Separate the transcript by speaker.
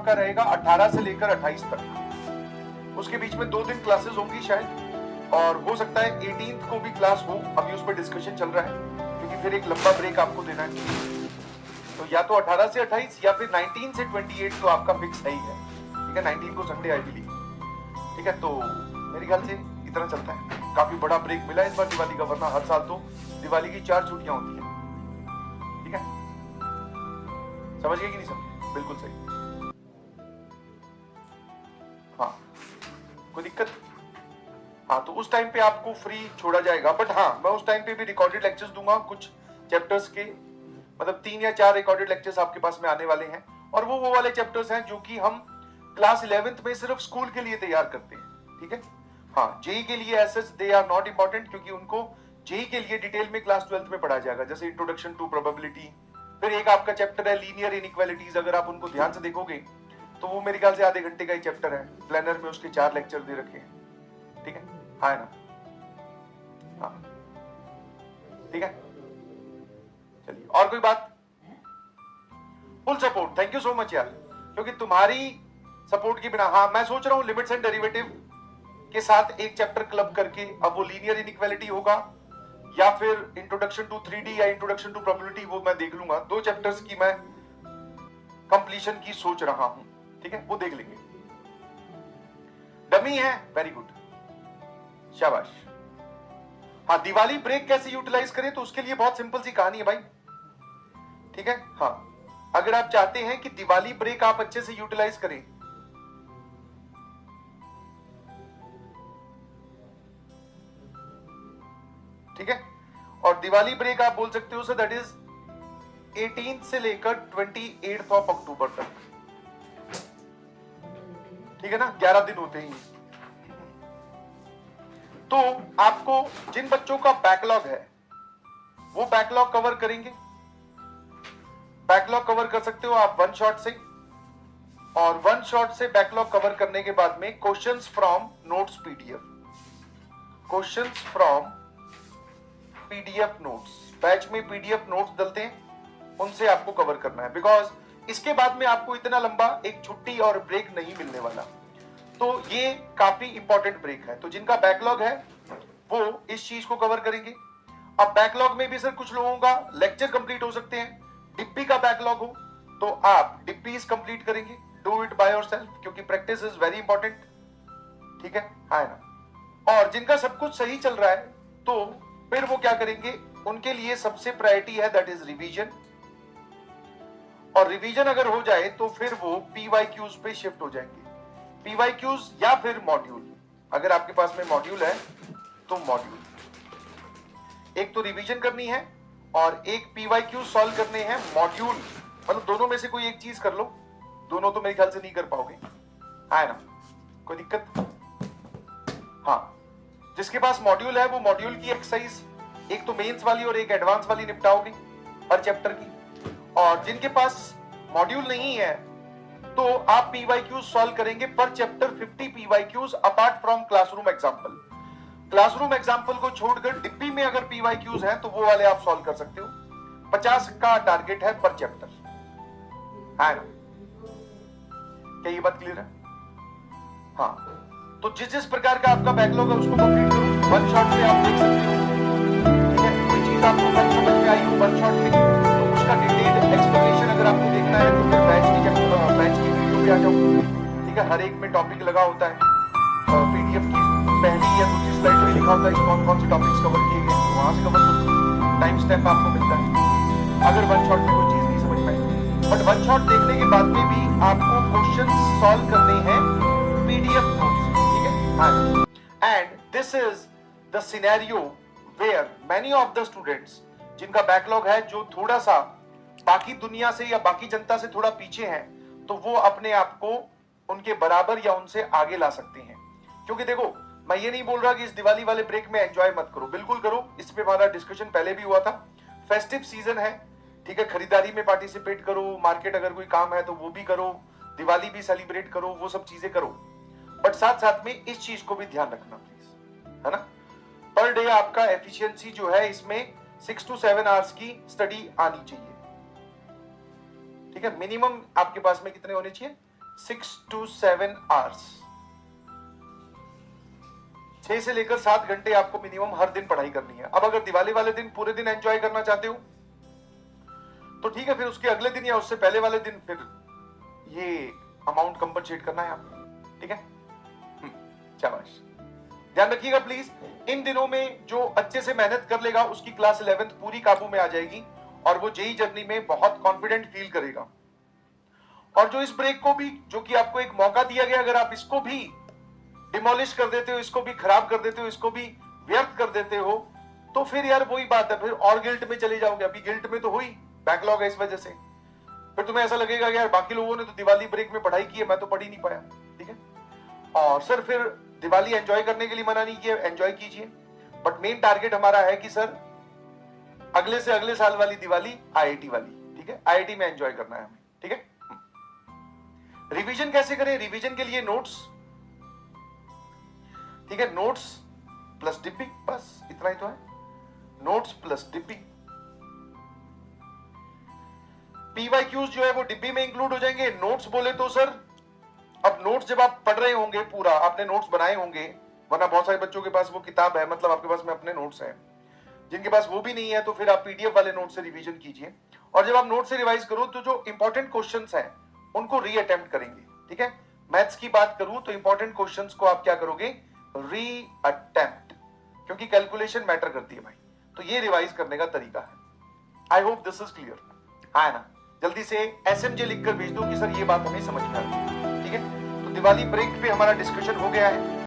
Speaker 1: आपका रहेगा 18 से लेकर 28 तक। उसके बीच में 2 दिन क्लासेस होंगी शायद, और हो सकता है 18th को भी क्लास हो, अभी उस पर डिस्कशन चल रहा है, क्योंकि फिर एक लंबा ब्रेक आपको देना है। तो या तो 18 से 28 या फिर 19 से 28 तो आपका फिक्स है ही है, ठीक है। 19 को संडे आई बिलीव, ठीक है। तो मेरे ख्याल से इतना चलता है। काफी बड़ा ब्रेक मिला इस बार दिवाली का, वरना हर साल तो दिवाली की 4 छुट्टियां होती है, ठीक है। समझ गए कि नहीं समझ? बिल्कुल सही। हाँ, कोई दिक्कत? हाँ, तो उस टाइम पे आपको फ्री छोड़ा जाएगा, बट हाँ, मैं उस टाइम पे भी रिकॉर्डेड लेक्चर्स दूंगा कुछ चैप्टर्स के, मतलब 3 या 4 रिकॉर्डेड लेक्चर्स आपके पास में आने वाले हैं, और वो वाले चैप्टर्स हैं जो कि हम क्लास 11th में सिर्फ स्कूल के लिए तैयार करते हैं, ठीक है। हाँ, जेई के लिए as such they are not important, क्योंकि उनको जेई के लिए डिटेल में क्लास 12th में पढ़ाया जाएगा, जैसे इंट्रोडक्शन टू प्रोबेबिलिटी। फिर एक आपका चैप्टर है लीनियर इनइक्वालिटीज, अगर आप उनको ध्यान से देखोगे तो वो मेरे ख्याल से आधे घंटे का ही चैप्टर है, प्लानर में उसके 4 लेक्चर दे रखे हैं, ठीक है। हाँ ना, हाँ, ठीक है। चलिए, और कोई बात? Full support, thank you so much यार, क्योंकि तुम्हारी सपोर्ट के बिना, हाँ, मैं सोच रहा हूं लिमिट्स एंड डेरिवेटिव के साथ एक चैप्टर क्लब करके, अब वो लीनियर इनइक्वालिटी होगा या फिर इंट्रोडक्शन टू 3D या इंट्रोडक्शन टू प्रोबेबिलिटी, वो मैं देख लूंगा। 2 चैप्टर्स की मैं कंप्लीशन की सोच रहा हूं, ठीक है, वो देख लेंगे। डमी है, वेरी गुड, शाबाश। हाँ, दिवाली ब्रेक कैसे यूटिलाइज करें, तो उसके लिए बहुत सिंपल सी कहानी है भाई, ठीक है। हाँ, अगर आप चाहते हैं कि दिवाली ब्रेक आप अच्छे से यूटिलाइज करें, ठीक है, और दिवाली ब्रेक आप बोल सकते हो सर दैट इज 18 से लेकर 28 ऑफ अक्टूबर तक, ठीक है ना, 11 दिन होते हैं। तो आपको जिन बच्चों का बैकलॉग है वो बैकलॉग कवर करेंगे, बैकलॉग कवर कर सकते हो आप 1 शॉट से, और 1 शॉट से बैकलॉग कवर करने के बाद में questions from notes PDF, questions from PDF notes, batch में पीडीएफ नोट्स डलते हैं, उनसे आपको कवर करना है, बिकॉज इसके बाद में आपको इतना लंबा एक छुट्टी और ब्रेक नहीं मिलने वाला। तो ये काफी इंपॉर्टेंट ब्रेक है। तो जिनका बैकलॉग है वो इस चीज को कवर करेंगे। अब बैकलॉग में भी सर कुछ लोगों का लेक्चर कंप्लीट हो सकते हैं, डिप्पी का बैकलॉग हो तो आप डिप्पीज कंप्लीट करेंगे, डू इट बाय योरसेल्फ, क्योंकि प्रैक्टिस इज वेरी इंपॉर्टेंट, ठीक है, हाँ ना। और जिनका सब कुछ सही चल रहा है तो फिर वो क्या करेंगे, उनके लिए सबसे प्रायोरिटी है दैट इज रिवीजन, और रिवीजन अगर हो जाए तो फिर वो पीवाईक्यूज पे शिफ्ट हो जाएंगे, पीवाईक्यूज या फिर मॉड्यूल, अगर आपके पास में मॉड्यूल है तो मॉड्यूल, एक तो रिवीजन करनी है और एक पीवाईक्यू सॉल्व करने हैं मॉड्यूल, मतलब दोनों में से कोई एक चीज कर लो, दोनों तो मेरे ख्याल से नहीं कर पाओगे, है ना, कोई दिक्कत? हाँ, जिसके पास मॉड्यूल है वो मॉड्यूल की एक्सरसाइज एक तो मेंस वाली और एक एडवांस वाली निपटाओगे हर चैप्टर की, और जिनके पास मॉड्यूल नहीं है तो आप पीवाईक्यूज सॉल्व करेंगे पर chapter 50 PYQs apart from classroom example. Classroom example को छोड़कर डिप्पी में अगर पीवाईक्यूज हैं तो वो वाले आप सॉल्व कर सकते हो, 50 का टारगेट है पर चैप्टर, है ना, क्या ये बात क्लियर है? हाँ, तो जिस जिस प्रकार का आपका बैकलॉग है उसको कंप्लीट करो, 1 शॉट में आप देख सकते हो, ठीक है। कोई चीज आपको कम समझ में आई हो 1 शॉट में तो उसका डिटेल्ड एक्सप्लेनेशन अगर आपको देखना है तो फिर बैच की वीडियो पे आ जाओ, ठीक है। हर एक में टॉपिक लगा होता है, पीडीएफ की पहली या दूसरी स्लाइड में लिखा होता है कौन कौन से टॉपिक्स कवर किए गए, तो वहां से कवर कर लो, टाइम स्टैम्प आपको मिलता है अगर 1 शॉट में कोई चीज नहीं समझ में आई। बट 1 शॉट देखने के बाद में भी आपको क्वेश्चन सॉल्व करने हैं पीडीएफ नोट्स, ठीक है। And this is the scenario where many of the students जिनका बैकलॉग है, जो थोड़ा सा बाकी दुनिया से या बाकी जनता से थोड़ा पीछे हैं, तो वो अपने आप को उनके बराबर या उनसे आगे ला सकते हैं। क्योंकि देखो, मैं ये नहीं बोल रहा कि इस दिवाली वाले ब्रेक में एंजॉय मत करो, बिल्कुल करो, इस पे हमारा डिस्कशन पहले भी हुआ था। फेस्टिव सीजन है, ठीक है, खरीदारी में पार्टिसिपेट करो, मार्केट अगर कोई काम है तो वो भी करो, दिवाली भी सेलिब्रेट करो, वो सब चीजें करो, बट साथ साथ में इस चीज को भी ध्यान रखना प्लीज, है ना। पर डे आपका एफिशिएंसी जो है इसमें 6 to 7 आवर्स की स्टडी आनी चाहिए, ठीक है। मिनिमम आपके पास में कितने होने चाहिए, 6 to 7 hours, 6 से लेकर 7 घंटे आपको मिनिमम हर दिन पढ़ाई करनी है। अब अगर दिवाली वाले दिन पूरे दिन एंजॉय करना चाहते हो तो ठीक है, फिर उसके अगले दिन या उससे पहले वाले दिन फिर ये अमाउंट कंपनसेट करना है आपको, ठीक है। शाबाश। ध्यान रखिएगा प्लीज, इन दिनों में जो अच्छे से मेहनत कर लेगा उसकी क्लास 11th पूरी काबू में आ जाएगी और वो जेई जर्नी में बहुत कॉन्फिडेंट फील करेगा। और जो इस ब्रेक को भी, जो कि आपको एक मौका दिया गया, अगर आप इसको भी डिमोलिश कर देते हो, इसको भी खराब कर देते हो, इसको भी व्यर्थ कर देते हो, तो फिर यार वही बात है, फिर और गिल्ट में चले जाओगे। अभी गिल्ट में तो हुई, बैकलॉग है इस वजह से, फिर तुम्हें ऐसा लगेगा यार बाकी लोगों ने तो दिवाली ब्रेक में पढ़ाई की है, मैं तो पढ़ ही नहीं पाया, ठीक है। और सर फिर दिवाली एंजॉय करने के लिए मना नहीं किया, एंजॉय कीजिए, बट मेन टारगेट हमारा है कि सर अगले से अगले साल वाली दिवाली आईआईटी वाली, ठीक है, आईआईटी में एंजॉय करना है हमें, ठीक है। रिवीजन कैसे करें? रिवीजन के लिए नोट्स, ठीक है, नोट्स प्लस डिब्बी, बस इतना ही तो है, नोट्स प्लस डिब्बी। पीवाईक्यूज जो है वो डिब्बी में इंक्लूड हो जाएंगे। नोट्स बोले तो सर, अब नोट्स जब आप पढ़ रहे होंगे, पूरा आपने नोट्स बनाए होंगे, वरना बहुत सारे बच्चों के पास वो किताब है, मतलब आपके पास में अपने नोट्स हैं। जिनके पास वो भी नहीं है तो फिर आप पीडीएफ वाले नोट से रिवीजन कीजिए, और जब आप नोट से रिवाइज करो तो जो इंपॉर्टेंट क्वेश्चंस हैं उनको रीअटेम्प्ट करेंगे, ठीक है। मैथ्स की बात करूं तो इंपॉर्टेंट क्वेश्चंस को आप क्या करोगे? रीअटेम्प्ट, क्योंकि कैलकुलेशन मैटर करती है भाई। तो ये रिवाइज करने का तरीका है। I hope this is clear, हाँ ना। जल्दी से एसएमजे लिखकर भेज दो कि सर ये बात हमें समझ में आ गई, ठीक है। तो दिवाली ब्रेक पे हमारा डिस्कशन हो गया है।